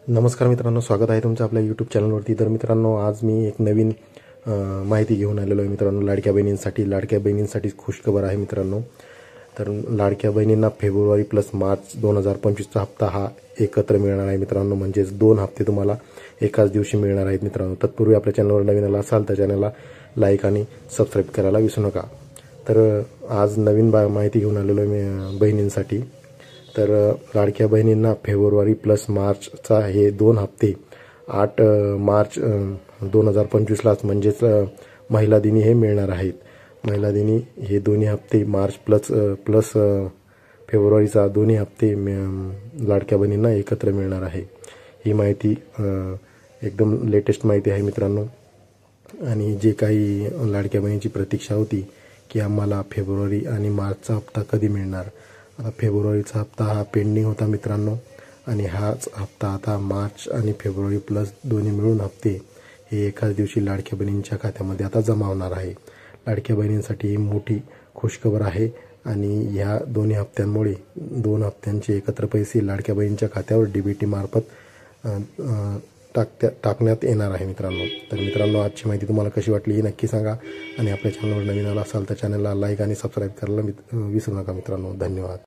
नमस्कार मित्रांनो, स्वागत आहे तुमचं आपल्या यूट्यूब चॅनलवरती। तर मित्रांनो, आज मी एक नवीन माहिती घेऊन आलेलो आहे मित्रांनो। लाडक्या बहिणींसाठी खुशखबर आहे मित्रांनो। तर लाडक्या बहिणींना फेब्रुवारी प्लस मार्च 2025चा हप्ता हा एकत्र मिळणार आहे मित्रांनो। म्हणजेच 2 हप्ते तुम्हाला एकाच दिवशी मिळणार आहेत मित्रांनो। तत्पूर्वी आपल्या चॅनलवर नवीन आला असाल तर चॅनलला लाईक आणि सबस्क्राईब करायला विसरू नका। तर आज नवीन माहिती घेऊन आलेलो आहे मी बहिणींसाठी। तर लाडक्या बहिणींना फेब्रुवारी प्लस मार्चचा हे 2 हप्ते 8 मार्च 2025लाच म्हणजेच महिला दिनी हे मिळणार आहेत। महिला दिनी हे दोन्ही हप्ते मार्च प्लस फेब्रुवारीचा दोन्ही हप्ते लाडक्या बहिणींना एकत्र मिळणार आहे। ही माहिती एकदम लेटेस्ट माहिती आहे मित्रांनो। आणि जे काही लाडक्या बहिणीची प्रतीक्षा होती की आम्हाला फेब्रुवारी आणि मार्चचा हप्ता कधी मिळणार, आता फेब्रुवारीचा हप्ता हा पेंडिंग होता मित्रांनो। आणि हाच हप्ता आता मार्च आणि फेब्रुवारी प्लस दोन्ही मिळून हप्ते हे एकाच दिवशी लाडक्या बहिणींच्या खात्यामध्ये आता जमा होणार आहे। लाडक्या बहिणींसाठी ही मोठी खुशखबर आहे। आणि ह्या दोन्ही हप्त्यांमुळे 2 हप्त्यांचे एकत्र पैसे लाडक्या बहिणींच्या खात्यावर डीबीटी मार्फत टाकण्यात येणार आहे मित्रांनो। तर मित्रांनो, आजची माहिती तुम्हाला कशी वाटली हे नक्की सांगा। आणि आपल्या चॅनलवर नवीन आला असाल तर चॅनलला लाईक आणि सबस्क्राईब करायला विसरू नका मित्रांनो। धन्यवाद।